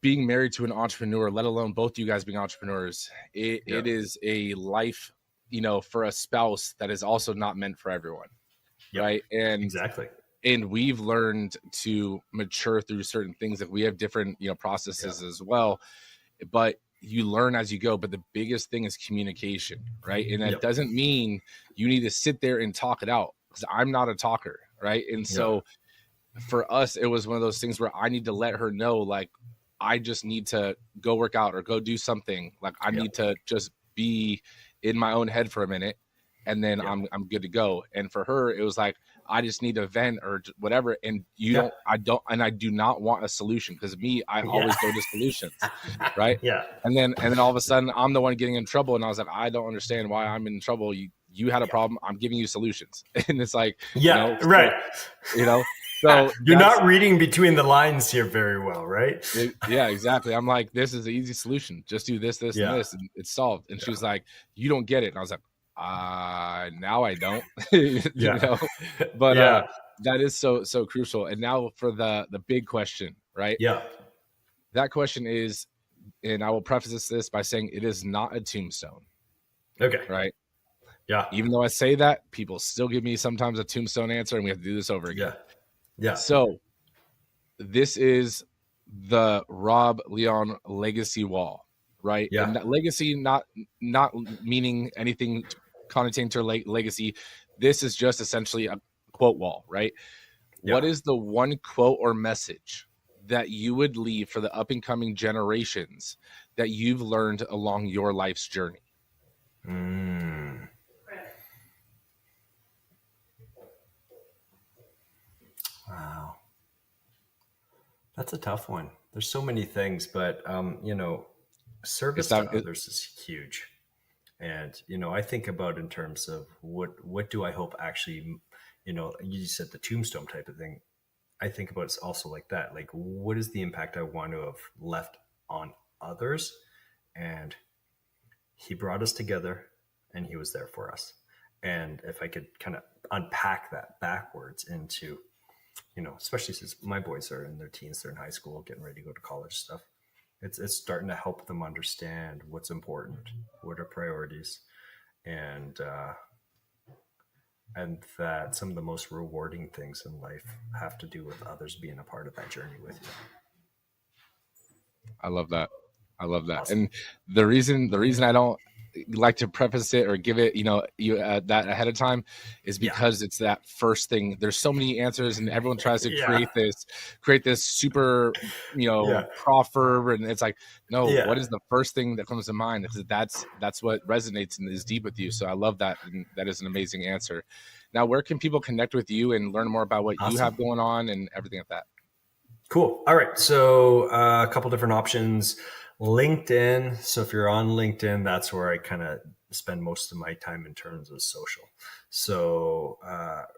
being married to an entrepreneur, let alone both you guys being entrepreneurs, it is a life, for a spouse that is also not meant for everyone. Right. And exactly. And we've learned to mature through certain things that we have different, processes as well, but you learn as you go. But the biggest thing is communication, right? And that doesn't mean you need to sit there and talk it out, because I'm not a talker, right? And so for us, it was one of those things where I need to let her know, like, I just need to go work out or go do something. Like I need to just be in my own head for a minute, and then I'm good to go. And for her, it was like, I just need a vent or whatever. And I do not want a solution, because I always go to solutions. Right. Yeah. And then all of a sudden I'm the one getting in trouble. And I was like, I don't understand why I'm in trouble. You had a problem. I'm giving you solutions. And it's like, right. So you're not reading between the lines here very well, right? Yeah, exactly. I'm like, this is the easy solution. Just do this, and this, and it's solved. And she was like, you don't get it. And I was like, now I don't. But that is so crucial. And now for the big question, right? Yeah. That question is, and I will preface this by saying it is not a tombstone. Okay. Right. Yeah. Even though I say that, people still give me sometimes a tombstone answer, and we have to do this over again. Yeah. So this is the Rob Leon legacy wall, right? Yeah. And that legacy, not meaning anything connotating to legacy. This is just essentially a quote wall, right? Yeah. What is the one quote or message that you would leave for the up and coming generations that you've learned along your life's journey? Wow. That's a tough one. There's so many things, but service to others is huge. And, I think about in terms of what do I hope actually, you said the tombstone type of thing. I think about it's also like that. Like, what is the impact I want to have left on others? And he brought us together and he was there for us. And if I could kind of unpack that backwards into, especially since my boys are in their teens, they're in high school, getting ready to go to college stuff. It's starting to help them understand what's important, what are priorities, and that some of the most rewarding things in life have to do with others being a part of that journey with you. I love that. Awesome. And the reason I don't like to preface it or give it, that ahead of time is because it's that first thing. There's so many answers, and everyone tries to create this super, proverb, and it's like, no, what is the first thing that comes to mind? Because that's what resonates and is deep with you. So I love that, and that is an amazing answer. Now, where can people connect with you and learn more about what you have going on and everything like that? Cool. All right. So a couple different options. LinkedIn. So if you're on LinkedIn, that's where I kind of spend most of my time in terms of social. So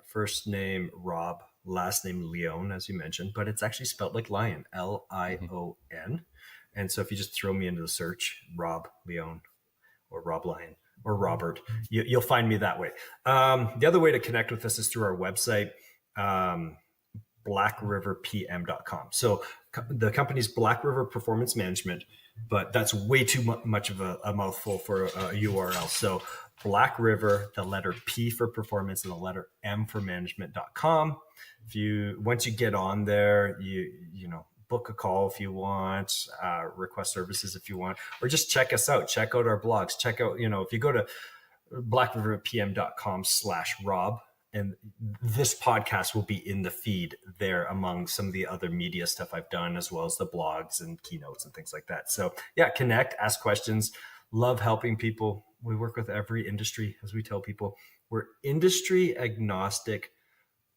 first name Rob, last name Leon, as you mentioned, but it's actually spelled like lion, Lion. And so if you just throw me into the search, Rob Leon or Rob Lion or Robert, you'll find me that way. The other way to connect with us is through our website, blackriverpm.com. So the company's Black River Performance Management, but that's way too much of a mouthful for a URL. So Black River, the letter P for performance and the letter M for management.com. Once you get on there, you book a call if you want, request services if you want, or just check us out. Check out our blogs. Check out, if you go to blackriverpm.com/Rob, and this podcast will be in the feed there among some of the other media stuff I've done, as well as the blogs and keynotes and things like that. So yeah, connect, ask questions, love helping people. We work with every industry. As we tell people, we're industry agnostic,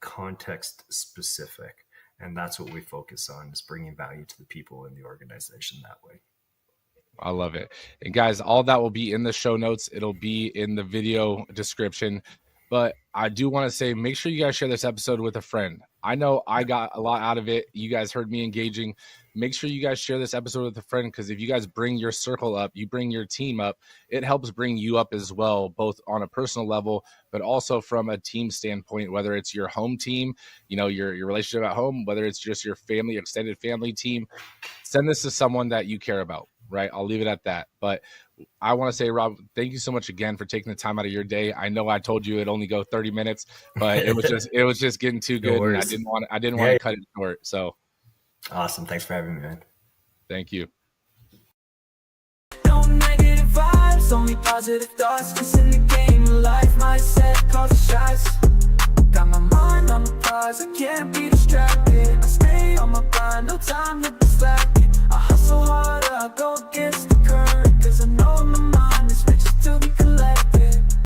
context specific. And that's what we focus on, is bringing value to the people in the organization that way. I love it. And guys, all that will be in the show notes. It'll be in the video description. But I do want to say, make sure you guys share this episode with a friend. I know I got a lot out of it. You guys heard me engaging. Make sure you guys share this episode with a friend, because if you guys bring your circle up, you bring your team up, it helps bring you up as well, both on a personal level, but also from a team standpoint, whether it's your home team, your relationship at home, whether it's just your family, extended family team. Send this to someone that you care about, right? I'll leave it at that. But I want to say, Rob, thank you so much again for taking the time out of your day. I know I told you it'd only go 30 minutes, but it was just getting too good. No, and I didn't want to cut it short. So awesome. Thanks for having me, man. Thank you. No negative vibes, only positive thoughts. Just in the game of life, mindset calls the shots. Got my mind on the prize, I can't be distracted. I stay on my grind, no time to be slacking.